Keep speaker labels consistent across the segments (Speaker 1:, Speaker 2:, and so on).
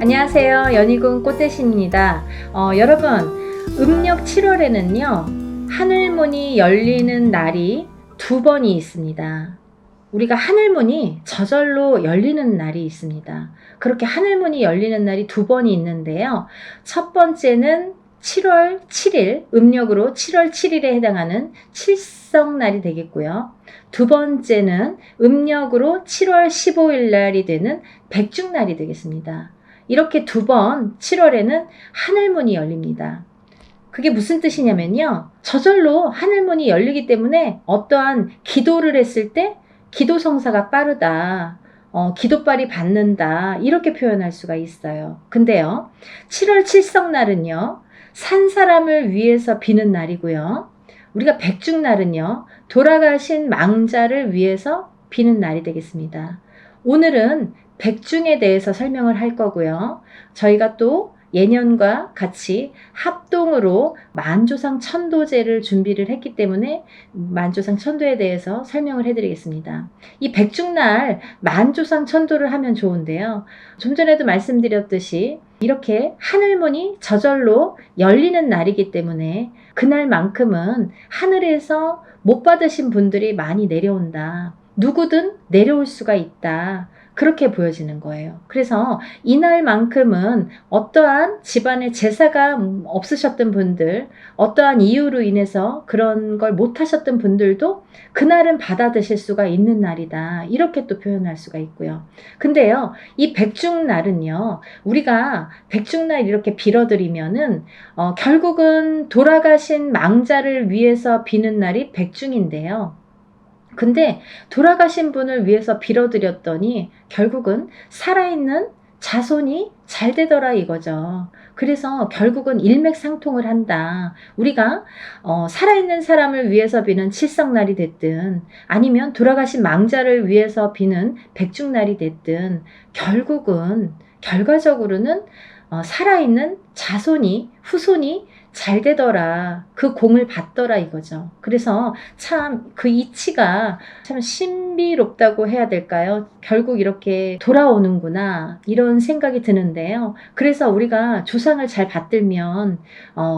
Speaker 1: 안녕하세요. 연희군 꽃대신입니다. 여러분, 음력 7월에는요, 하늘문이 열리는 날이 2번이 있습니다. 우리가 하늘문이 저절로 열리는 날이 있습니다. 그렇게 하늘문이 열리는 날이 2번이 있는데요. 첫 번째는 7월 7일, 음력으로 7월 7일에 해당하는 칠성날이 되겠고요. 두 번째는 음력으로 7월 15일 날이 되는 백중날이 되겠습니다. 이렇게 2번 7월에는 하늘문이 열립니다. 그게 무슨 뜻이냐면요. 저절로 하늘문이 열리기 때문에 어떠한 기도를 했을 때 기도 성사가 빠르다. 기도빨이 받는다. 이렇게 표현할 수가 있어요. 근데요. 7월 칠성날은요. 산 사람을 위해서 비는 날이고요. 우리가 백중날은요. 돌아가신 망자를 위해서 비는 날이 되겠습니다. 오늘은 백중에 대해서 설명을 할 거고요. 저희가 또 예년과 같이 합동으로 만조상 천도제를 준비를 했기 때문에 만조상 천도에 대해서 설명을 해드리겠습니다. 이 백중날 만조상 천도를 하면 좋은데요. 좀 전에도 말씀드렸듯이 이렇게 하늘문이 저절로 열리는 날이기 때문에 그날만큼은 하늘에서 못 받으신 분들이 많이 내려온다. 누구든 내려올 수가 있다. 그렇게 보여지는 거예요. 그래서 이날만큼은 어떠한 집안에 제사가 없으셨던 분들, 어떠한 이유로 인해서 그런 걸 못하셨던 분들도 그날은 받아 드실 수가 있는 날이다. 이렇게 또 표현할 수가 있고요. 근데요, 이 백중날은요, 우리가 백중날 이렇게 빌어드리면은 결국은 돌아가신 망자를 위해서 비는 날이 백중인데요. 근데 돌아가신 분을 위해서 빌어드렸더니 결국은 살아있는 자손이 잘 되더라 이거죠. 그래서 결국은 일맥상통을 한다. 우리가 살아있는 사람을 위해서 비는 칠성날이 됐든 아니면 돌아가신 망자를 위해서 비는 백중날이 됐든 결국은 결과적으로는 살아있는 자손이 후손이 잘 되더라. 그 공을 받더라 이거죠. 그래서 참 그 이치가 참 신비롭다고 해야 될까요? 결국 이렇게 돌아오는구나 이런 생각이 드는데요. 그래서 우리가 조상을 잘 받들면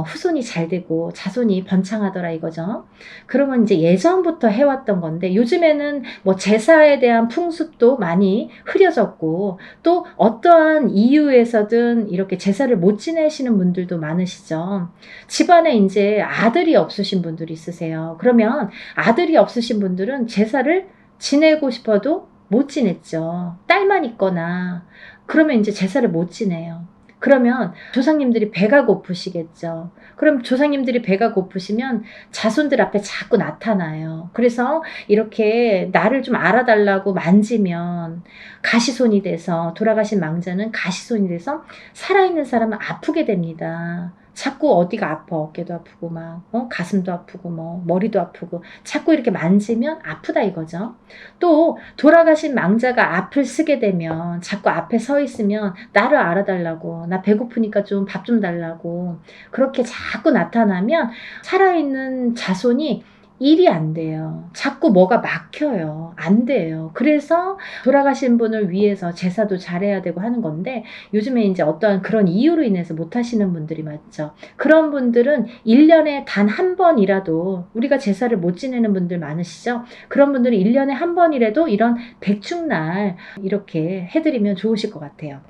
Speaker 1: 후손이 잘 되고 자손이 번창하더라 이거죠. 그러면 이제 예전부터 해왔던 건데 요즘에는 뭐 제사에 대한 풍습도 많이 흐려졌고 또 어떠한 이유에서든 이렇게 제사를 못 지내시는 분들도 많으시죠. 집안에 이제 아들이 없으신 분들이 있으세요. 그러면 아들이 없으신 분들은 제사를 지내고 싶어도 못 지냈죠. 딸만 있거나 그러면 이제 제사를 못 지내요. 그러면 조상님들이 배가 고프시겠죠. 그럼 조상님들이 배가 고프시면 자손들 앞에 자꾸 나타나요. 그래서 이렇게 나를 좀 알아달라고 만지면 가시손이 돼서 돌아가신 망자는 가시손이 돼서 살아있는 사람은 아프게 됩니다. 자꾸 어디가 아파. 어깨도 아프고 막 가슴도 아프고 뭐 머리도 아프고 자꾸 이렇게 만지면 아프다 이거죠. 또 돌아가신 망자가 앞을 쓰게 되면 자꾸 앞에 서 있으면 나를 알아달라고 나 배고프니까 좀 밥 좀 달라고 그렇게 자꾸 나타나면 살아있는 자손이 일이 안 돼요. 자꾸 뭐가 막혀요. 안 돼요. 그래서 돌아가신 분을 위해서 제사도 잘해야 되고 하는 건데 요즘에 이제 어떠한 그런 이유로 인해서 못 하시는 분들이 많죠. 그런 분들은 1년에 단 한 번이라도 우리가 제사를 못 지내는 분들 많으시죠? 그런 분들은 1년에 한 번이라도 이런 백중날 이렇게 해드리면 좋으실 것 같아요.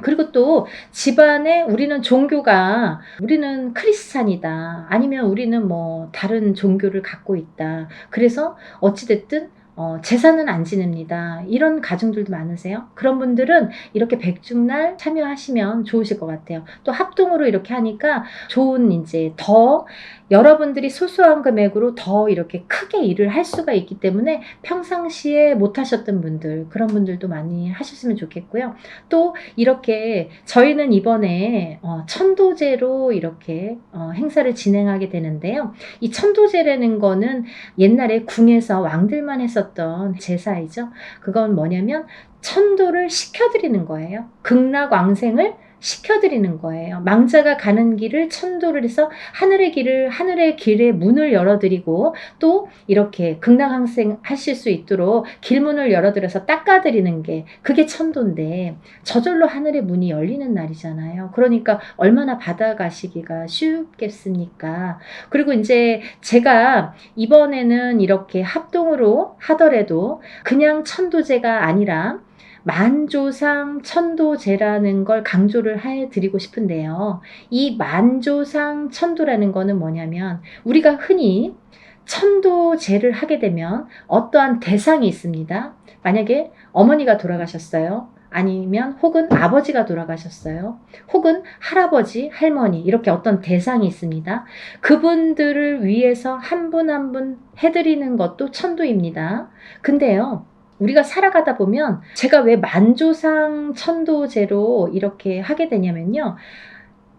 Speaker 1: 그리고 또 집안에 우리는 종교가 우리는 크리스찬이다 아니면 우리는 뭐 다른 종교를 갖고 있다 그래서 어찌됐든 제사는 안 지냅니다. 이런 가정들도 많으세요. 그런 분들은 이렇게 백중날 참여하시면 좋으실 것 같아요. 또 합동으로 이렇게 하니까 좋은 이제 더 여러분들이 소소한 금액으로 더 이렇게 크게 일을 할 수가 있기 때문에 평상시에 못 하셨던 분들 그런 분들도 많이 하셨으면 좋겠고요. 또 이렇게 저희는 이번에 천도제로 이렇게 행사를 진행하게 되는데요. 이 천도제라는 거는 옛날에 궁에서 왕들만 했었던 제사이죠. 그건 뭐냐면 천도를 시켜드리는 거예요. 극락왕생을 시켜드리는 거예요. 망자가 가는 길을 천도를 해서 하늘의 길의 문을 열어드리고 또 이렇게 극락항생 하실 수 있도록 길문을 열어드려서 닦아드리는 게 그게 천도인데 저절로 하늘의 문이 열리는 날이잖아요. 그러니까 얼마나 받아가시기가 쉽겠습니까? 그리고 이제 제가 이번에는 이렇게 합동으로 하더라도 그냥 천도제가 아니라 만조상 천도제라는 걸 강조를 해드리고 싶은데요. 이 만조상 천도라는 거는 뭐냐면 우리가 흔히 천도제를 하게 되면 어떠한 대상이 있습니다. 만약에 어머니가 돌아가셨어요. 아니면 혹은 아버지가 돌아가셨어요. 혹은 할아버지, 할머니 이렇게 어떤 대상이 있습니다. 그분들을 위해서 한 분 한 분 해드리는 것도 천도입니다. 근데요. 우리가 살아가다 보면 제가 왜 만조상 천도제로 이렇게 하게 되냐면요.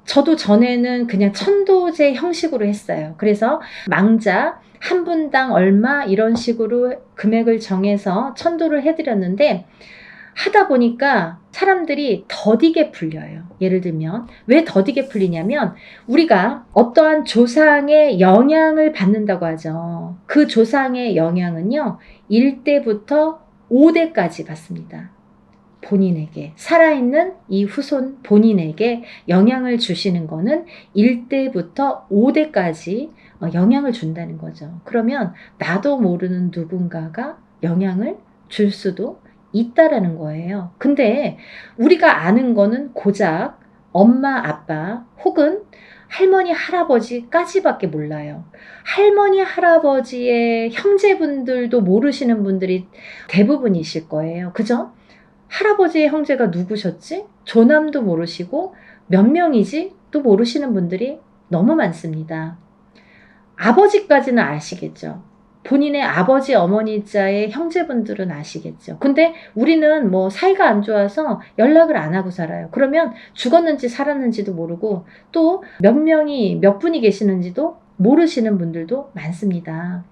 Speaker 1: 저도 전에는 그냥 천도제 형식으로 했어요. 그래서 망자 한 분당 얼마 이런 식으로 금액을 정해서 천도를 해드렸는데 하다 보니까 사람들이 더디게 풀려요. 예를 들면 왜 더디게 풀리냐면 우리가 어떠한 조상의 영향을 받는다고 하죠. 그 조상의 영향은요. 1대부터 5대까지 받습니다. 본인에게 살아있는 이 후손 본인에게 영향을 주시는 거는 1대부터 5대까지 영향을 준다는 거죠. 그러면 나도 모르는 누군가가 영향을 줄 수도 있다라는 거예요. 근데 우리가 아는 거는 고작 엄마, 아빠 혹은 할머니, 할아버지까지밖에 몰라요. 할머니, 할아버지의 형제분들도 모르시는 분들이 대부분이실 거예요. 그죠? 할아버지의 형제가 누구셨지? 조남도 모르시고 몇 명이지? 또 모르시는 분들이 너무 많습니다. 아버지까지는 아시겠죠. 본인의 아버지, 어머니 자의 형제분들은 아시겠죠. 근데 우리는 뭐 사이가 안 좋아서 연락을 안 하고 살아요. 그러면 죽었는지 살았는지도 모르고 또 몇 분이 계시는지도 모르시는 분들도 많습니다.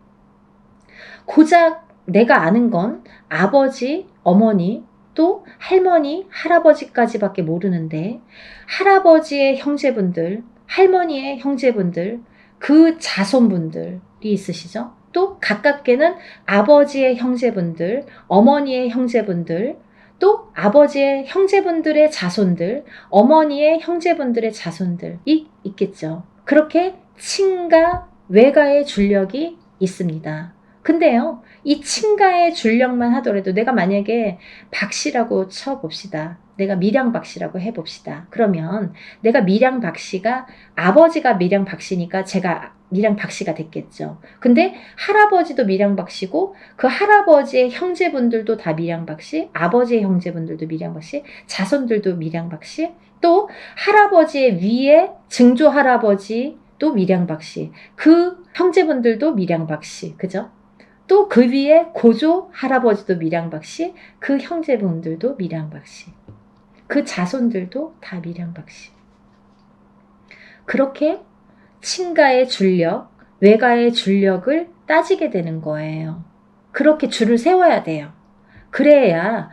Speaker 1: 고작 내가 아는 건 아버지, 어머니, 또 할머니, 할아버지까지밖에 모르는데 할아버지의 형제분들, 할머니의 형제분들, 그 자손분들이 있으시죠? 또 가깝게는 아버지의 형제분들, 어머니의 형제분들, 또 아버지의 형제분들의 자손들, 어머니의 형제분들의 자손들이 있겠죠. 그렇게 친가, 외가의 줄력이 있습니다. 근데요, 이 친가의 줄력만 하더라도 내가 만약에 박씨라고 쳐봅시다. 내가 밀양 박씨라고 해봅시다. 그러면 내가 밀양 박씨가 아버지가 밀양 박씨니까 제가 밀양 박씨가 됐겠죠. 근데 할아버지도 밀양 박씨고 그 할아버지의 형제분들도 다 밀양 박씨, 아버지의 형제분들도 밀양 박씨, 자손들도 밀양 박씨, 또 할아버지의 위에 증조 할아버지도 밀양 박씨, 그 형제분들도 밀양 박씨, 그죠? 또 그 위에 고조 할아버지도 밀양박씨, 그 형제분들도 밀양박씨, 그 자손들도 다 밀양박씨. 그렇게 친가의 줄력, 외가의 줄력을 따지게 되는 거예요. 그렇게 줄을 세워야 돼요. 그래야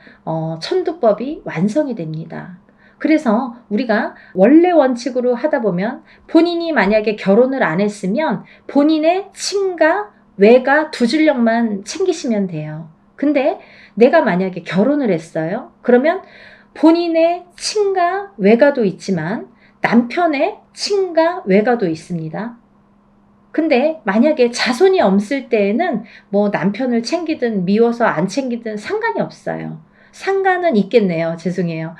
Speaker 1: 천도법이 완성이 됩니다. 그래서 우리가 원래 원칙으로 하다 보면 본인이 만약에 결혼을 안 했으면 본인의 친가, 외가 두 줄력만 챙기시면 돼요. 근데 내가 만약에 결혼을 했어요. 그러면 본인의 친가, 외가도 있지만 남편의 친가, 외가도 있습니다. 근데 만약에 자손이 없을 때에는 뭐 남편을 챙기든 미워서 안 챙기든 상관이 없어요. 상관은 있겠네요. 죄송해요.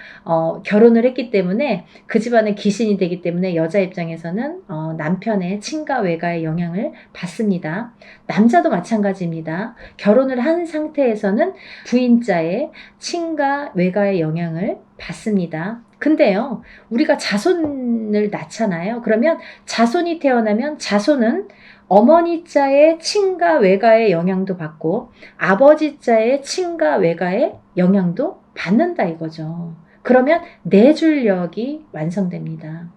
Speaker 1: 결혼을 했기 때문에 그 집안의 귀신이 되기 때문에 여자 입장에서는 남편의 친가 외가의 영향을 받습니다. 남자도 마찬가지입니다. 결혼을 한 상태에서는 부인자의 친가 외가의 영향을 받습니다. 근데요, 우리가 자손을 낳잖아요. 그러면 자손이 태어나면 자손은 어머니 자의 친가 외가의 영향도 받고 아버지 자의 친가 외가의 영향도 받는다 이거죠. 그러면 내줄력이 완성됩니다.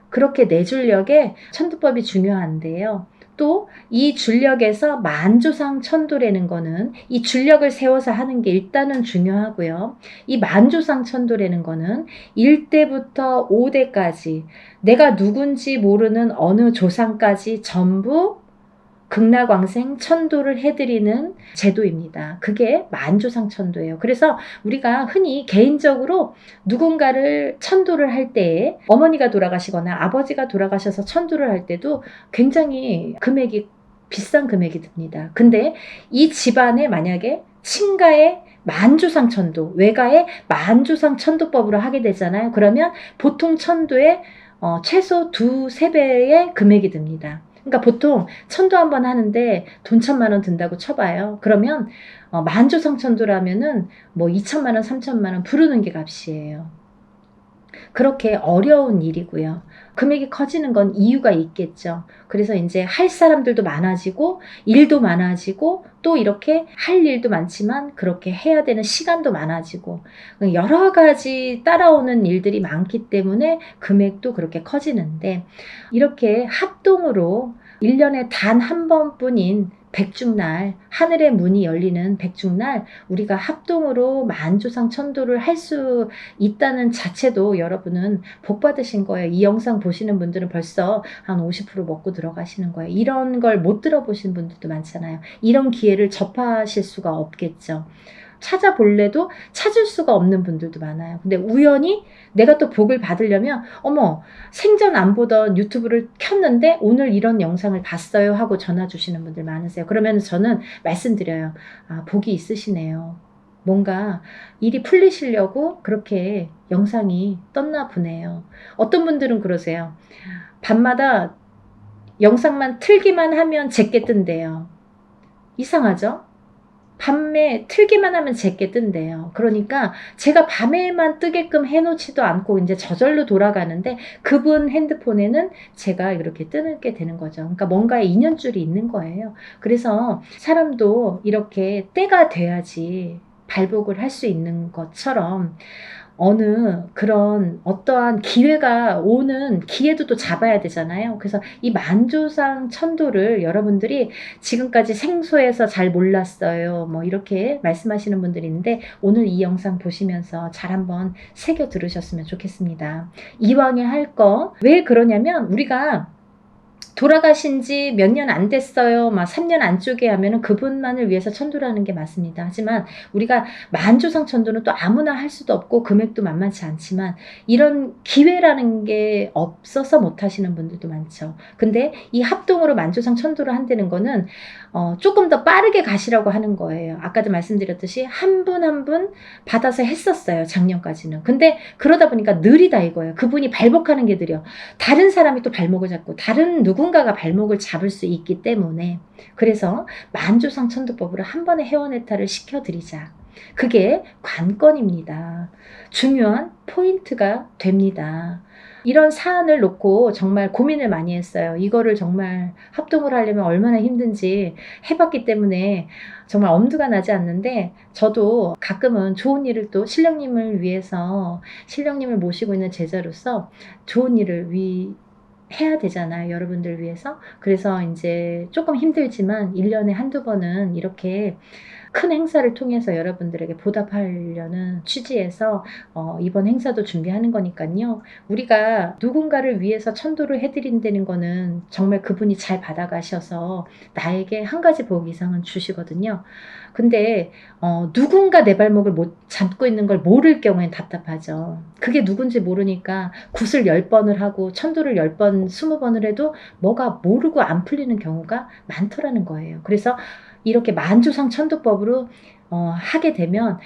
Speaker 1: 그렇게 내줄력에 천도법이 중요한데요. 또 이 줄력에서 만조상 천도라는 거는 이 줄력을 세워서 하는 게 일단은 중요하고요. 이 만조상 천도라는 거는 1대부터 5대까지 내가 누군지 모르는 어느 조상까지 전부 극락왕생 천도를 해드리는 제도입니다. 그게 만조상 천도예요. 그래서 우리가 흔히 개인적으로 누군가를 천도를 할 때에 어머니가 돌아가시거나 아버지가 돌아가셔서 천도를 할 때도 굉장히 금액이 비싼 금액이 듭니다. 근데 이 집안에 만약에 친가의 만조상 천도, 외가의 만조상 천도법으로 하게 되잖아요. 그러면 보통 천도에 최소 2~3배의 금액이 듭니다. 그러니까 보통 천도 한 번 하는데 돈 1,000만 원 든다고 쳐봐요. 그러면 만조상천도라면은 뭐 2,000만 원, 3,000만 원 부르는 게 값이에요. 그렇게 어려운 일이고요. 금액이 커지는 건 이유가 있겠죠. 그래서 이제 할 사람들도 많아지고 일도 많아지고 또 이렇게 할 일도 많지만 그렇게 해야 되는 시간도 많아지고 여러 가지 따라오는 일들이 많기 때문에 금액도 그렇게 커지는데 이렇게 합동으로 1년에 단 한 번뿐인 백중날, 하늘의 문이 열리는 백중날 우리가 합동으로 만조상 천도를 할 수 있다는 자체도 여러분은 복 받으신 거예요. 이 영상 보시는 분들은 벌써 한 50% 먹고 들어가시는 거예요. 이런 걸 못 들어보신 분들도 많잖아요. 이런 기회를 접하실 수가 없겠죠. 찾아볼래도 찾을 수가 없는 분들도 많아요. 근데 우연히 내가 또 복을 받으려면 어머 생전 안 보던 유튜브를 켰는데 오늘 이런 영상을 봤어요 하고 전화 주시는 분들 많으세요. 그러면 저는 말씀드려요. 아, 복이 있으시네요. 뭔가 일이 풀리시려고 그렇게 영상이 떴나 보네요. 어떤 분들은 그러세요. 밤마다 영상만 틀기만 하면 제게 뜬대요. 이상하죠? 밤에 틀기만 하면 제게 뜬대요. 그러니까 제가 밤에만 뜨게끔 해놓지도 않고 이제 저절로 돌아가는데 그분 핸드폰에는 제가 이렇게 뜨게 되는 거죠. 그러니까 뭔가에 인연줄이 있는 거예요. 그래서 사람도 이렇게 때가 돼야지 발복을 할 수 있는 것처럼 어느 그런 어떠한 기회가 오는 기회도 또 잡아야 되잖아요. 그래서 이 만조상 천도를 여러분들이 지금까지 생소해서 잘 몰랐어요. 뭐 이렇게 말씀하시는 분들이 있는데 오늘 이 영상 보시면서 잘 한번 새겨 들으셨으면 좋겠습니다. 이왕에 할 거 왜 그러냐면 우리가 돌아가신 지 몇 년 안 됐어요. 막 3년 안쪽에 하면은 그분만을 위해서 천도라는 게 맞습니다. 하지만 우리가 만조상 천도는 또 아무나 할 수도 없고 금액도 만만치 않지만 이런 기회라는 게 없어서 못 하시는 분들도 많죠. 근데 이 합동으로 만조상 천도를 한다는 거는 조금 더 빠르게 가시라고 하는 거예요. 아까도 말씀드렸듯이 한 분 한 분 받아서 했었어요. 작년까지는. 근데 그러다 보니까 느리다 이거예요. 그분이 발목하는 게 느려. 다른 사람이 또 발목을 잡고 다른 누군가가 발목을 잡을 수 있기 때문에 그래서 만조상 천도법으로 한 번에 회원해탈을 시켜드리자. 그게 관건입니다. 중요한 포인트가 됩니다. 이런 사안을 놓고 정말 고민을 많이 했어요. 이거를 정말 합동을 하려면 얼마나 힘든지 해봤기 때문에 정말 엄두가 나지 않는데 저도 가끔은 좋은 일을 또 신령님을 위해서 신령님을 모시고 있는 제자로서 좋은 일을 해야 되잖아요. 여러분들 위해서. 그래서 이제 조금 힘들지만 1년에 한두 번은 이렇게 큰 행사를 통해서 여러분들에게 보답하려는 취지에서 이번 행사도 준비하는 거니까요. 우리가 누군가를 위해서 천도를 해드린다는 거는 정말 그분이 잘 받아가셔서 나에게 한 가지 복 이상은 주시거든요. 근데 누군가 내 발목을 못 잡고 있는 걸 모를 경우엔 답답하죠. 그게 누군지 모르니까 굿을 10번을 하고 천도를 10번, 20번을 해도 뭐가 모르고 안 풀리는 경우가 많더라는 거예요. 그래서 이렇게 만조상 천도법으로 하게 되면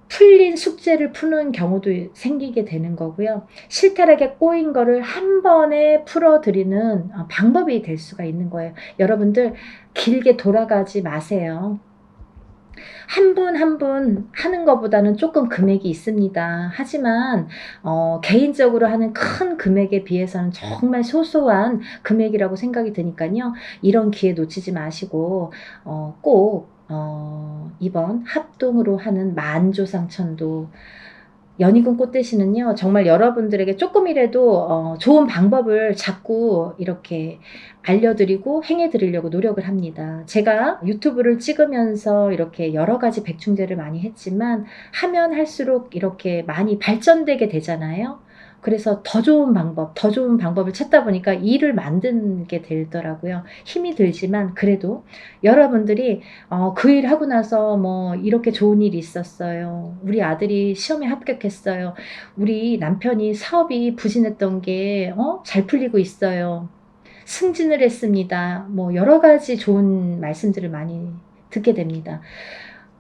Speaker 1: 풀린 숙제를 푸는 경우도 생기게 되는 거고요. 실타락에 꼬인 거를 한 번에 풀어드리는 방법이 될 수가 있는 거예요. 여러분들 길게 돌아가지 마세요. 한 분 한 분 하는 것보다는 조금 금액이 있습니다. 하지만 개인적으로 하는 큰 금액에 비해서는 정말 소소한 금액이라고 생각이 드니까요. 이런 기회 놓치지 마시고 꼭 이번 합동으로 하는 만조상 천도 연희군 꽃대신은요, 정말 여러분들에게 조금이라도 좋은 방법을 자꾸 이렇게 알려드리고 행해드리려고 노력을 합니다. 제가 유튜브를 찍으면서 이렇게 여러 가지 백중제를 많이 했지만 하면 할수록 이렇게 많이 발전되게 되잖아요. 그래서 더 좋은 방법을 찾다 보니까 일을 만들게 되더라고요. 힘이 들지만 그래도 여러분들이 그 일 하고 나서 뭐 이렇게 좋은 일이 있었어요. 우리 아들이 시험에 합격했어요. 우리 남편이 사업이 부진했던 게 잘 풀리고 있어요. 승진을 했습니다. 뭐 여러 가지 좋은 말씀들을 많이 듣게 됩니다.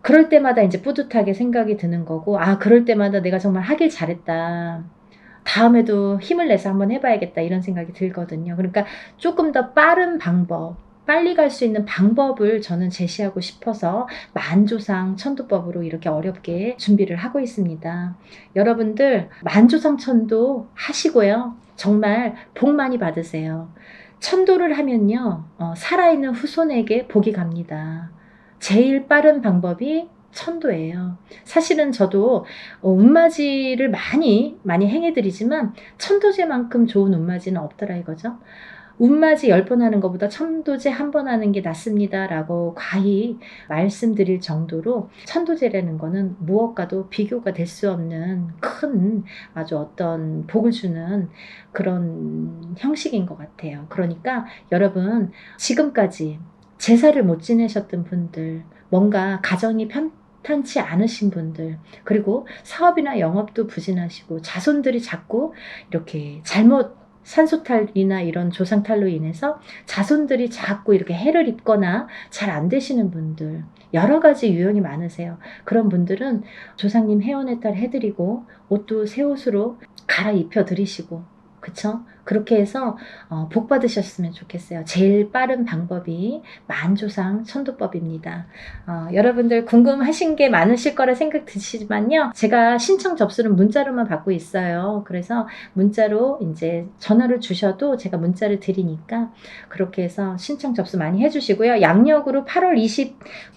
Speaker 1: 그럴 때마다 이제 뿌듯하게 생각이 드는 거고, 그럴 때마다 내가 정말 하길 잘했다. 다음에도 힘을 내서 한번 해봐야겠다 이런 생각이 들거든요. 그러니까 조금 더 빠른 방법, 빨리 갈 수 있는 방법을 저는 제시하고 싶어서 만조상 천도법으로 이렇게 어렵게 준비를 하고 있습니다. 여러분들 만조상 천도 하시고요. 정말 복 많이 받으세요. 천도를 하면요, 살아있는 후손에게 복이 갑니다. 제일 빠른 방법이 천도예요. 사실은 저도 운맞이를 많이 행해드리지만 천도제만큼 좋은 운맞이는 없더라 이거죠. 운맞이 10번 하는 것보다 천도제 1번 하는 게 낫습니다 라고 과히 말씀드릴 정도로 천도제라는 거는 무엇과도 비교가 될 수 없는 큰 아주 어떤 복을 주는 그런 형식인 것 같아요. 그러니까 여러분, 지금까지 제사를 못 지내셨던 분들, 뭔가 가정이 편탄치 않으신 분들, 그리고 사업이나 영업도 부진하시고 자손들이 자꾸 이렇게 잘못 산소탈이나 이런 조상탈로 인해서 자손들이 자꾸 이렇게 해를 입거나 잘 안 되시는 분들, 여러 가지 유형이 많으세요. 그런 분들은 조상님 해원의 딸 해드리고 옷도 새 옷으로 갈아입혀 드리시고, 그쵸? 그렇게 해서 복 받으셨으면 좋겠어요. 제일 빠른 방법이 만조상 천도법입니다. 여러분들 궁금하신 게 많으실 거라 생각 드시지만요. 제가 신청 접수는 문자로만 받고 있어요. 그래서 문자로 이제 전화를 주셔도 제가 문자를 드리니까 그렇게 해서 신청 접수 많이 해주시고요. 양력으로 8월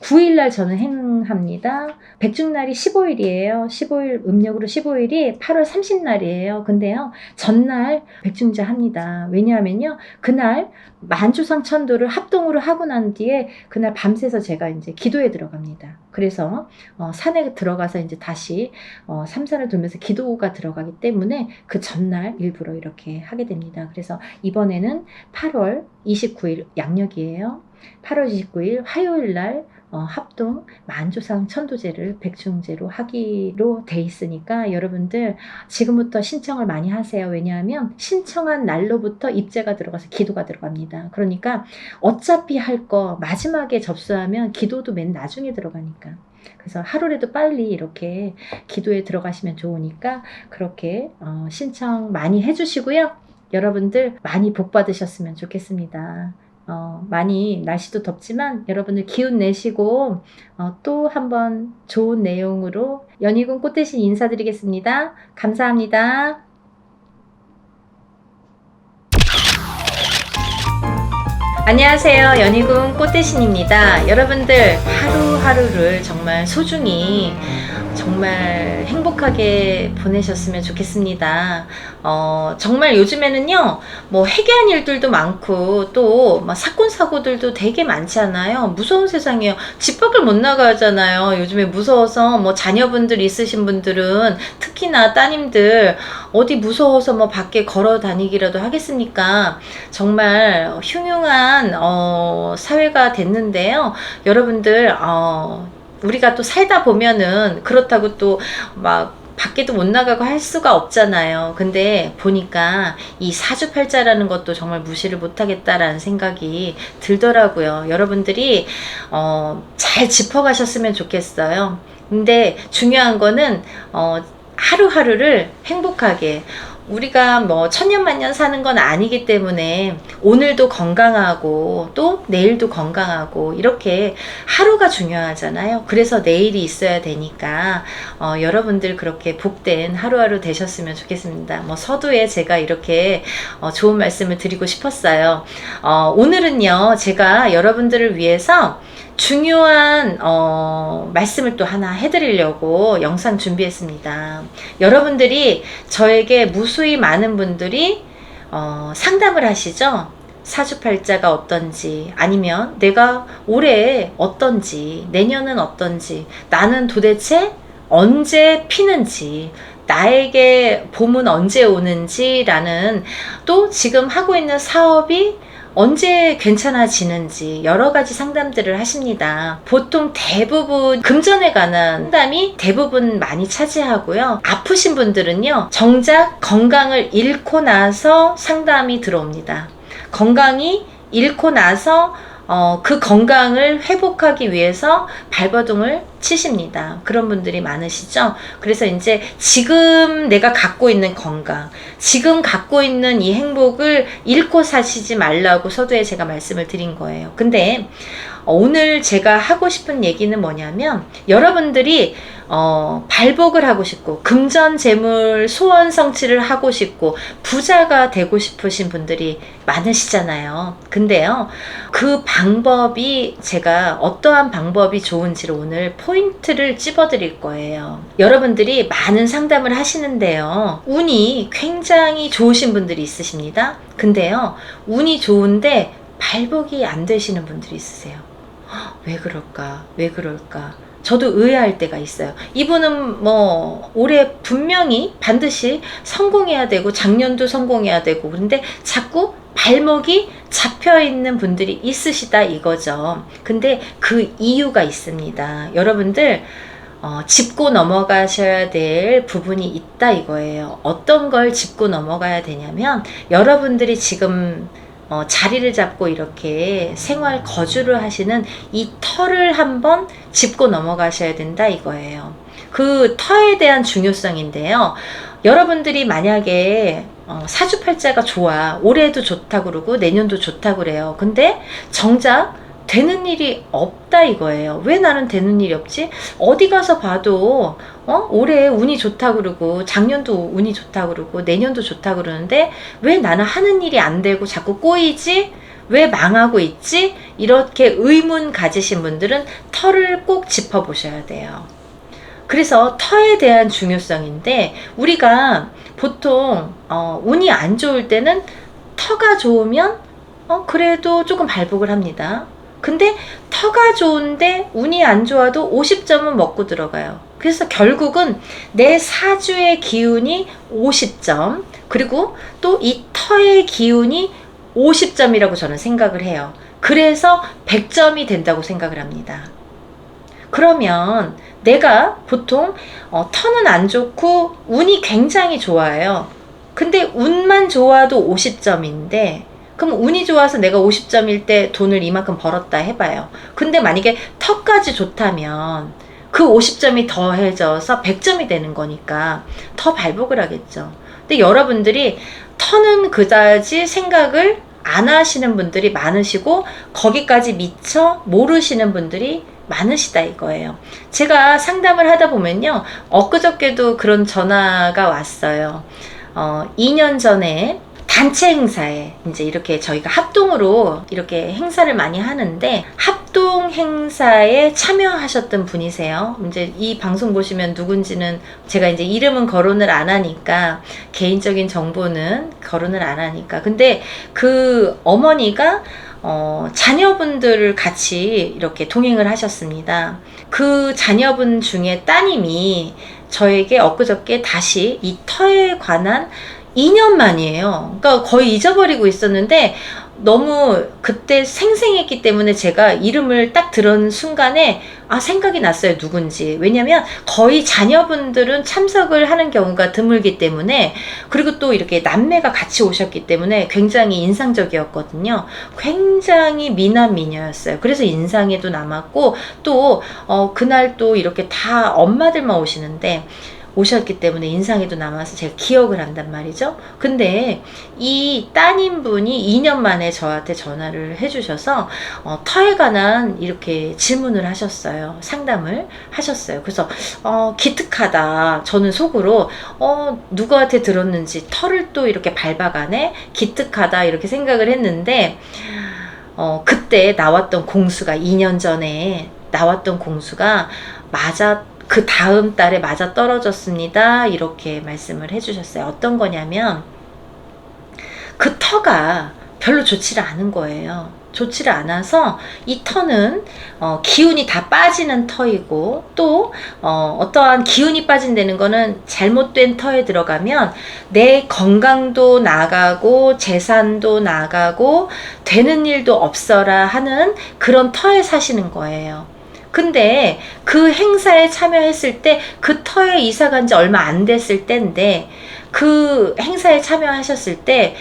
Speaker 1: 29일 날 저는 행합니다. 백중날이 15일이에요. 15일, 음력으로 15일이 8월 30날이에요. 근데요, 전날 백중제 합니다. 왜냐하면요, 그날 만주상 천도를 합동으로 하고 난 뒤에 그날 밤새서 제가 이제 기도에 들어갑니다. 그래서 산에 들어가서 이제 다시 삼산을 돌면서 기도가 들어가기 때문에 그 전날 일부러 이렇게 하게 됩니다. 그래서 이번에는 8월 29일 양력이에요. 8월 29일 화요일 날 합동 만조상 천도제를 백중제로 하기로 돼 있으니까 여러분들 지금부터 신청을 많이 하세요. 왜냐하면 신청한 날로부터 입제가 들어가서 기도가 들어갑니다. 그러니까 어차피 할 거 마지막에 접수하면 기도도 맨 나중에 들어가니까. 그래서 하루라도 빨리 이렇게 기도에 들어가시면 좋으니까 그렇게 신청 많이 해주시고요. 여러분들 많이 복 받으셨으면 좋겠습니다. 많이 날씨도 덥지만 여러분들 기운 내시고 또 한번 좋은 내용으로 연희군 꽃대신 인사드리겠습니다. 감사합니다. 안녕하세요. 연희군 꽃대신입니다. 여러분들 하루하루를 정말 소중히 정말 행복하게 보내셨으면 좋겠습니다. 정말 요즘에는요, 뭐 해괴한 일들도 많고 또 막 사건 사고들도 되게 많잖아요. 무서운 세상이에요. 집 밖을 못 나가잖아요. 요즘에 무서워서 뭐 자녀분들 있으신 분들은 특히나 따님들 어디 무서워서 뭐 밖에 걸어 다니기라도 하겠습니까? 정말 흉흉한 사회가 됐는데요. 여러분들 우리가 또 살다 보면은 그렇다고 또 막 밖에도 못 나가고 할 수가 없잖아요. 근데 보니까 이 사주팔자라는 것도 정말 무시를 못하겠다라는 생각이 들더라고요. 여러분들이 잘 짚어가셨으면 좋겠어요. 근데 중요한 거는 하루하루를 행복하게, 우리가 뭐 천년만년 사는 건 아니기 때문에 오늘도 건강하고 또 내일도 건강하고 이렇게 하루가 중요하잖아요. 그래서 내일이 있어야 되니까 여러분들 그렇게 복된 하루하루 되셨으면 좋겠습니다. 뭐 서두에 제가 이렇게 좋은 말씀을 드리고 싶었어요. 오늘은요, 제가 여러분들을 위해서 중요한 말씀을 또 하나 해드리려고 영상 준비했습니다. 여러분들이 저에게 무수히 많은 분들이 상담을 하시죠. 사주팔자가 어떤지, 아니면 내가 올해 어떤지, 내년은 어떤지, 나는 도대체 언제 피는지, 나에게 봄은 언제 오는지라는, 또 지금 하고 있는 사업이 언제 괜찮아지는지 여러 가지 상담들을 하십니다. 보통 대부분 금전에 관한 상담이 대부분 많이 차지하고요. 아프신 분들은요, 정작 건강을 잃고 나서 상담이 들어옵니다. 건강이 잃고 나서 그 건강을 회복하기 위해서 발버둥을 치십니다. 그런 분들이 많으시죠. 그래서 이제 지금 내가 갖고 있는 건강, 지금 갖고 있는 이 행복을 잃고 사시지 말라고 서두에 제가 말씀을 드린 거예요. 근데 오늘 제가 하고 싶은 얘기는 뭐냐면, 여러분들이 발복을 하고 싶고 금전 재물 소원 성취를 하고 싶고 부자가 되고 싶으신 분들이 많으시잖아요. 근데요, 그 방법이, 제가 어떠한 방법이 좋은지를 오늘 포인트를 찝어 드릴 거예요. 여러분들이 많은 상담을 하시는데요, 운이 굉장히 좋으신 분들이 있으십니다. 근데요, 운이 좋은데 발복이 안 되시는 분들이 있으세요. 왜 그럴까? 왜 그럴까? 저도 의아할 때가 있어요. 이분은 뭐 올해 분명히 반드시 성공해야 되고 작년도 성공해야 되고, 그런데 자꾸 발목이 잡혀 있는 분들이 있으시다 이거죠. 근데 그 이유가 있습니다. 여러분들 짚고 넘어가셔야 될 부분이 있다 이거예요. 어떤 걸 짚고 넘어가야 되냐면, 여러분들이 지금 자리를 잡고 이렇게 생활 거주를 하시는 이 터를 한번 짚고 넘어가셔야 된다 이거예요. 그 터에 대한 중요성인데요, 여러분들이 만약에 사주팔자가 좋아, 올해도 좋다 그러고 내년도 좋다 그래요. 근데 정작 되는 일이 없다 이거예요. 왜 나는 되는 일이 없지? 어디 가서 봐도 올해 운이 좋다 그러고 작년도 운이 좋다 그러고 내년도 좋다 그러는데 왜 나는 하는 일이 안 되고 자꾸 꼬이지? 왜 망하고 있지? 이렇게 의문 가지신 분들은 터를 꼭 짚어보셔야 돼요. 그래서 터에 대한 중요성인데, 우리가 보통 운이 안 좋을 때는 터가 좋으면 그래도 조금 발복을 합니다. 근데 터가 좋은데 운이 안 좋아도 50점은 먹고 들어가요. 그래서 결국은 내 사주의 기운이 50점, 그리고 또 이 터의 기운이 50점이라고 저는 생각을 해요. 그래서 100점이 된다고 생각을 합니다. 그러면 내가 보통 터는 안 좋고 운이 굉장히 좋아요. 근데 운만 좋아도 50점인데, 그럼 운이 좋아서 내가 50점일 때 돈을 이만큼 벌었다 해봐요. 근데 만약에 터까지 좋다면 그 50점이 더해져서 100점이 되는 거니까 더 발복을 하겠죠. 근데 여러분들이 터는 그다지 생각을 안 하시는 분들이 많으시고, 거기까지 미처 모르시는 분들이 많으시다 이거예요. 제가 상담을 하다 보면요, 엊그저께도 그런 전화가 왔어요. 2년 전에 단체 행사에 이제 이렇게 저희가 합동으로 이렇게 행사를 많이 하는데, 합동 행사에 참여하셨던 분이세요. 이제 이 방송 보시면 누군지는, 제가 이제 이름은 거론을 안 하니까, 개인적인 정보는 거론을 안 하니까. 근데 그 어머니가 자녀분들을 같이 이렇게 동행을 하셨습니다. 그 자녀분 중에 따님이 저에게 엊그저께 다시 이 터에 관한 2년 만이에요. 그러니까 거의 잊어버리고 있었는데, 너무 그때 생생했기 때문에 제가 이름을 딱 들은 순간에 생각이 났어요, 누군지. 왜냐면 거의 자녀분들은 참석을 하는 경우가 드물기 때문에, 그리고 또 이렇게 남매가 같이 오셨기 때문에 굉장히 인상적이었거든요. 굉장히 미남 미녀였어요. 그래서 인상에도 남았고, 또 그날 또 이렇게 다 엄마들만 오시는데 오셨기 때문에 인상에도 남아서 제가 기억을 한단 말이죠. 근데 이 따님분이 2년 만에 저한테 전화를 해주셔서 터에 관한 이렇게 질문을 하셨어요. 상담을 하셨어요. 그래서 기특하다. 저는 속으로 누구한테 들었는지 터를 또 이렇게 밟아가네, 기특하다 이렇게 생각을 했는데, 그때 나왔던 공수가 2년 전에 나왔던 공수가 그 다음 달에 맞아 떨어졌습니다. 이렇게 말씀을 해주셨어요. 어떤 거냐면 그 터가 별로 좋지를 않은 거예요. 좋지를 않아서 이 터는 기운이 다 빠지는 터이고, 또 어떠한 기운이 빠진다는 거는 잘못된 터에 들어가면 내 건강도 나가고 재산도 나가고 되는 일도 없어라 하는 그런 터에 사시는 거예요. 근데 그 행사에 참여했을 때 그 터에 이사 간 지 얼마 안 됐을 때인데, 그 행사에 참여하셨을 때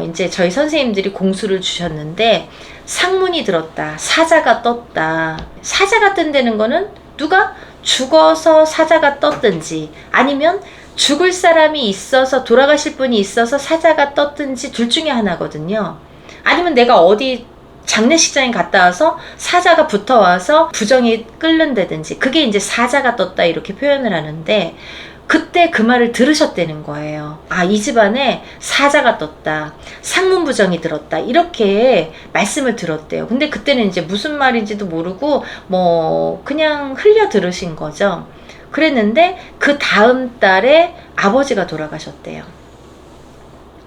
Speaker 1: 이제 저희 선생님들이 공수를 주셨는데 상문이 들었다, 사자가 떴다. 사자가 뜬다는 거는 누가 죽어서 사자가 떴든지, 아니면 죽을 사람이 있어서, 돌아가실 분이 있어서 사자가 떴든지 둘 중에 하나거든요. 아니면 내가 어디 장례식장에 갔다 와서 사자가 붙어와서 부정이 끓는다든지, 그게 이제 사자가 떴다 이렇게 표현을 하는데, 그때 그 말을 들으셨다는 거예요. 아, 이 집안에 사자가 떴다, 상문부정이 들었다, 이렇게 말씀을 들었대요. 근데 그때는 이제 무슨 말인지도 모르고 뭐 그냥 흘려 들으신 거죠. 그랬는데 그 다음 달에 아버지가 돌아가셨대요.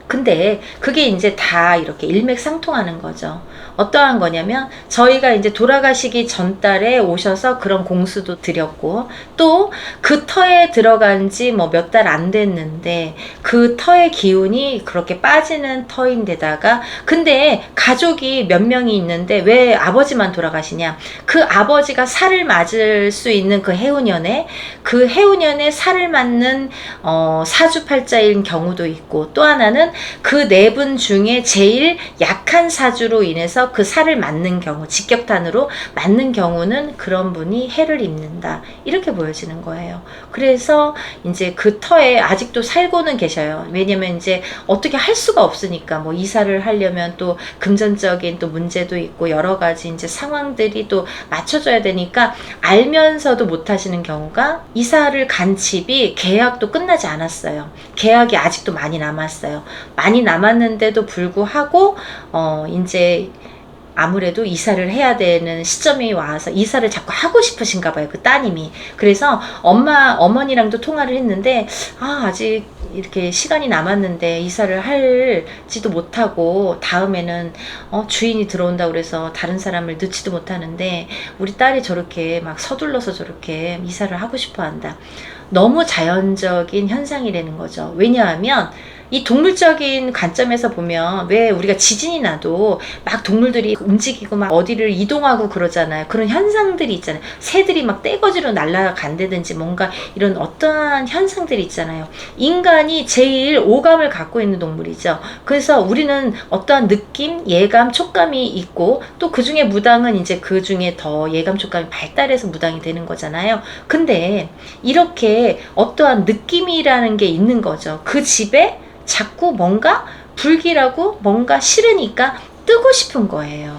Speaker 1: 근데 그게 이제 다 이렇게 일맥상통하는 거죠. 어떠한 거냐면, 저희가 이제 돌아가시기 전 달에 오셔서 그런 공수도 드렸고, 또 그 터에 들어간 지 뭐 몇 달 안 됐는데 그 터의 기운이 그렇게 빠지는 터인데다가, 근데 가족이 몇 명이 있는데 왜 아버지만 돌아가시냐? 그 아버지가 살을 맞을 수 있는 그 해운년에, 그 해운년에 살을 맞는 사주팔자인 경우도 있고, 또 하나는 그 네 분 중에 제일 약한 사주로 인해서 그 살을 맞는 경우, 직격탄으로 맞는 경우는 그런 분이 해를 입는다, 이렇게 보여지는 거예요. 그래서 이제 그 터에 아직도 살고는 계셔요. 왜냐면 이제 어떻게 할 수가 없으니까, 뭐 이사를 하려면 또 금전적인 또 문제도 있고 여러 가지 이제 상황들이 또 맞춰져야 되니까 알면서도 못 하시는 경우가, 이사를 간 집이 계약도 끝나지 않았어요. 계약이 아직도 많이 남았어요. 많이 남았는데도 불구하고 이제 아무래도 이사를 해야 되는 시점이 와서 이사를 자꾸 하고 싶으신가 봐요, 그 따님이. 그래서 어머니랑도 통화를 했는데, 아직 이렇게 시간이 남았는데 이사를 할지도 못하고, 다음에는 주인이 들어온다고 그래서 다른 사람을 넣지도 못하는데 우리 딸이 저렇게 막 서둘러서 저렇게 이사를 하고 싶어 한다. 너무 자연적인 현상이라는 거죠. 왜냐하면 이 동물적인 관점에서 보면, 왜 우리가 지진이 나도 막 동물들이 움직이고 막 어디를 이동하고 그러잖아요. 그런 현상들이 있잖아요. 새들이 막 떼거지로 날아간다든지 뭔가 이런 어떠한 현상들이 있잖아요. 인간이 제일 오감을 갖고 있는 동물이죠. 그래서 우리는 어떠한 느낌, 예감, 촉감이 있고, 또 그 중에 무당은 이제 그 중에 더 예감, 촉감이 발달해서 무당이 되는 거잖아요. 근데 이렇게 어떠한 느낌이라는 게 있는 거죠. 그 집에 자꾸 뭔가 불길하고 뭔가 싫으니까 뜨고 싶은 거예요.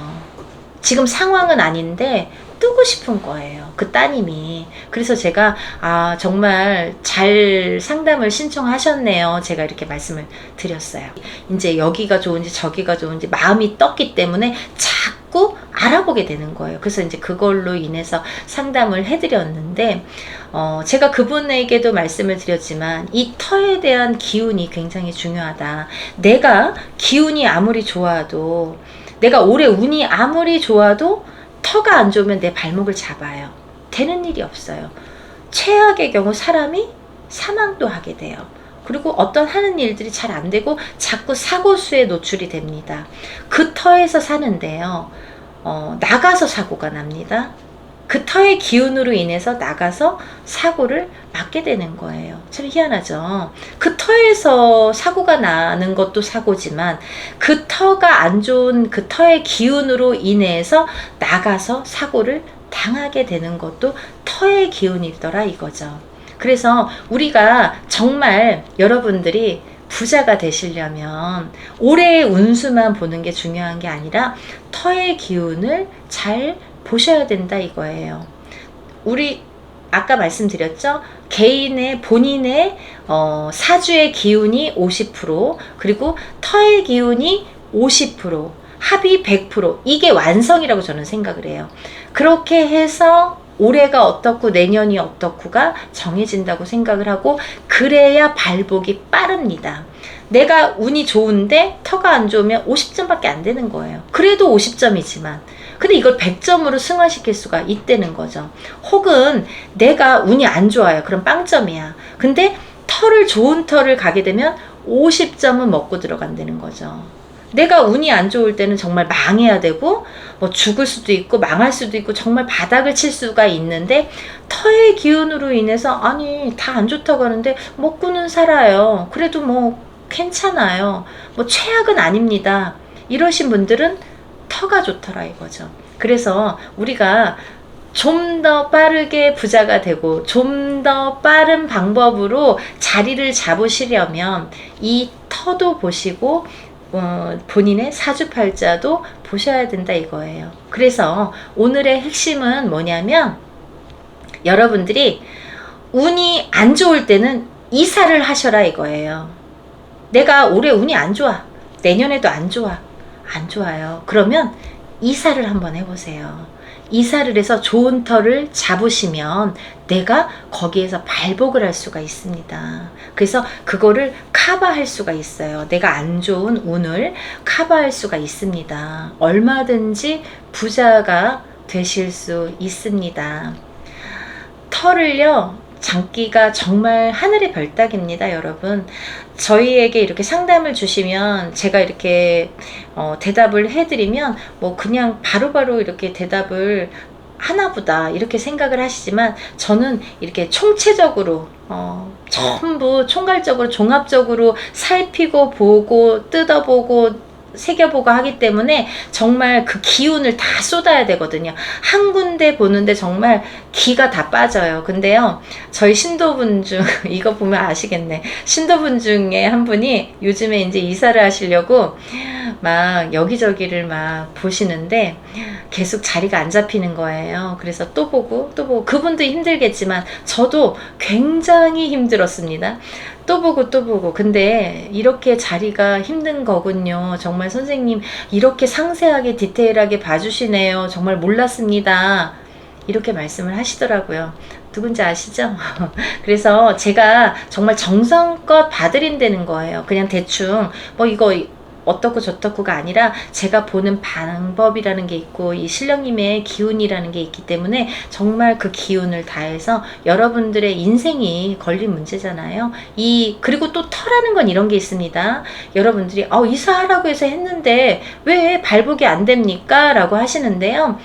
Speaker 1: 지금 상황은 아닌데 뜨고 싶은 거예요, 그 따님이. 그래서 제가 정말 잘 상담을 신청하셨네요, 제가 이렇게 말씀을 드렸어요. 이제 여기가 좋은지 저기가 좋은지 마음이 떴기 때문에 자꾸 알아보게 되는 거예요. 그래서 이제 그걸로 인해서 상담을 해드렸는데, 제가 그분에게도 말씀을 드렸지만 이 터에 대한 기운이 굉장히 중요하다. 내가 기운이 아무리 좋아도, 내가 올해 운이 아무리 좋아도 터가 안 좋으면 내 발목을 잡아요. 되는 일이 없어요. 최악의 경우 사람이 사망도 하게 돼요. 그리고 어떤 하는 일들이 잘 안 되고 자꾸 사고수에 노출이 됩니다. 그 터에서 사는데요, 나가서 사고가 납니다. 그 터의 기운으로 인해서 나가서 사고를 맞게 되는 거예요. 참 희한하죠. 그 터에서 사고가 나는 것도 사고지만, 그 터가 안 좋은 그 터의 기운으로 인해서 나가서 사고를 당하게 되는 것도 터의 기운이더라 이거죠. 그래서 우리가 정말 여러분들이 부자가 되시려면 올해의 운수만 보는 게 중요한 게 아니라 터의 기운을 잘 보셔야 된다 이거예요. 우리 아까 말씀드렸죠? 개인의 본인의 사주의 기운이 50%, 그리고 터의 기운이 50%, 합이 100% 이게 완성이라고 저는 생각을 해요. 그렇게 해서 올해가 어떻고 내년이 어떻고가 정해진다고 생각을 하고, 그래야 발복이 빠릅니다. 내가 운이 좋은데 터가 안 좋으면 50점밖에 안 되는 거예요. 그래도 50점이지만 근데 이걸 100점으로 승화시킬 수가 있다는 거죠. 혹은 내가 운이 안 좋아요. 그럼 빵점이야. 근데 좋은 털을 가게 되면 50점은 먹고 들어간다는 거죠. 내가 운이 안 좋을 때는 정말 망해야 되고 뭐 죽을 수도 있고 망할 수도 있고 정말 바닥을 칠 수가 있는데, 터의 기운으로 인해서 아니 다 안 좋다고 하는데 먹고는 살아요. 그래도 뭐 괜찮아요. 뭐 최악은 아닙니다. 이러신 분들은 터가 좋더라 이거죠. 그래서 우리가 좀 더 빠르게 부자가 되고 좀 더 빠른 방법으로 자리를 잡으시려면 이 터도 보시고 본인의 사주팔자도 보셔야 된다 이거예요. 그래서 오늘의 핵심은 뭐냐면, 여러분들이 운이 안 좋을 때는 이사를 하셔라 이거예요. 내가 올해 운이 안 좋아, 내년에도 안 좋아, 안 좋아요. 그러면 이사를 한번 해보세요. 이사를 해서 좋은 터를 잡으시면 내가 거기에서 발복을 할 수가 있습니다. 그래서 그거를 커버할 수가 있어요. 내가 안 좋은 운을 커버할 수가 있습니다. 얼마든지 부자가 되실 수 있습니다. 터를요, 장기가 정말 하늘의 별따기입니다, 여러분. 저희에게 이렇게 상담을 주시면 제가 이렇게 대답을 해드리면 뭐 그냥 바로바로 이렇게 대답을 하나보다 이렇게 생각을 하시지만, 저는 이렇게 총체적으로 전부 총괄적으로 종합적으로 살피고 보고 뜯어보고 새겨보고 하기 때문에 정말 그 기운을 다 쏟아야 되거든요. 한 군데 보는데 정말 기가 다 빠져요. 근데요, 저희 신도분 중 이거 보면 아시겠네. 신도분 중에 한 분이 요즘에 이제 이사를 하시려고 막 여기저기를 막 보시는데 계속 자리가 안 잡히는 거예요. 그래서 또 보고 또 보고, 그분도 힘들겠지만 저도 굉장히 힘들었습니다. 또 보고 또 보고. 근데 이렇게 자리가 힘든 거군요. 정말 선생님 이렇게 상세하게 디테일하게 봐주시네요. 정말 몰랐습니다. 이렇게 말씀을 하시더라고요. 누군지 아시죠? 그래서 제가 정말 정성껏 봐드린다는 거예요. 그냥 대충 뭐 이거 어떻고 저떻고가 아니라 제가 보는 방법이라는 게 있고 이 신령님의 기운이라는 게 있기 때문에 정말 그 기운을 다해서, 여러분들의 인생이 걸린 문제잖아요. 그리고 또 터라는 건 이런 게 있습니다. 여러분들이 이사하라고 해서 했는데 왜 발복이 안 됩니까? 라고 하시는데요.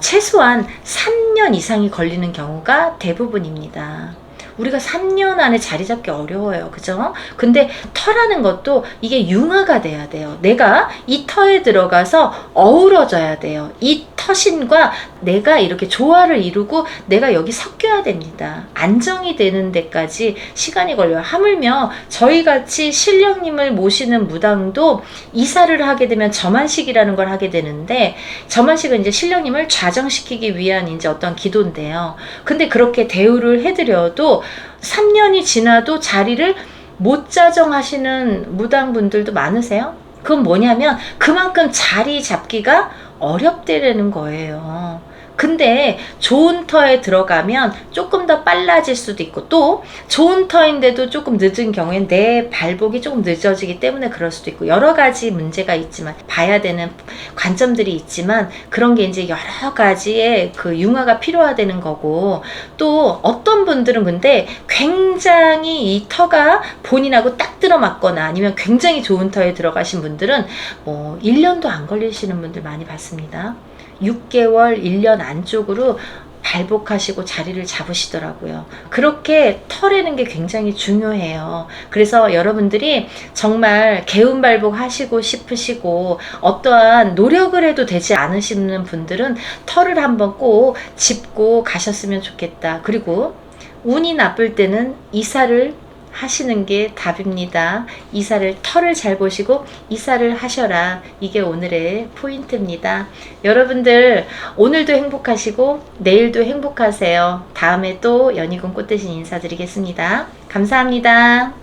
Speaker 1: 최소한 3년 이상이 걸리는 경우가 대부분입니다. 우리가 3년 안에 자리 잡기 어려워요. 그죠? 근데 터라는 것도 이게 융화가 돼야 돼요. 내가 이 터에 들어가서 어우러져야 돼요. 이 터신과 내가 이렇게 조화를 이루고 내가 여기 섞여야 됩니다. 안정이 되는 데까지 시간이 걸려요. 하물며 저희같이 신령님을 모시는 무당도 이사를 하게 되면 점안식이라는 걸 하게 되는데, 점안식은 이제 신령님을 좌정시키기 위한 이제 어떤 기도인데요. 근데 그렇게 대우를 해드려도 3년이 지나도 자리를 못 자정하시는 무당분들도 많으세요. 그건 뭐냐면 그만큼 자리 잡기가 어렵다는 거예요. 근데 좋은 터에 들어가면 조금 더 빨라질 수도 있고, 또 좋은 터인데도 조금 늦은 경우엔 내 발복이 조금 늦어지기 때문에 그럴 수도 있고, 여러 가지 문제가 있지만 봐야 되는 관점들이 있지만, 그런 게 이제 여러 가지의 그 융화가 필요하다는 거고, 또 어떤 분들은 근데 굉장히 이 터가 본인하고 딱 들어맞거나 아니면 굉장히 좋은 터에 들어가신 분들은 뭐 1년도 안 걸리시는 분들 많이 봤습니다. 6개월, 1년 안쪽으로 발복하시고 자리를 잡으시더라고요. 그렇게 털에는 게 굉장히 중요해요. 그래서 여러분들이 정말 개운발복 하시고 싶으시고 어떠한 노력을 해도 되지 않으시는 분들은 털을 한번 꼭 짚고 가셨으면 좋겠다. 그리고 운이 나쁠 때는 이사를 하시는 게 답입니다. 털을 잘 보시고 이사를 하셔라. 이게 오늘의 포인트입니다. 여러분들 오늘도 행복하시고 내일도 행복하세요. 다음에 또 연희군 꽃대신 인사드리겠습니다. 감사합니다.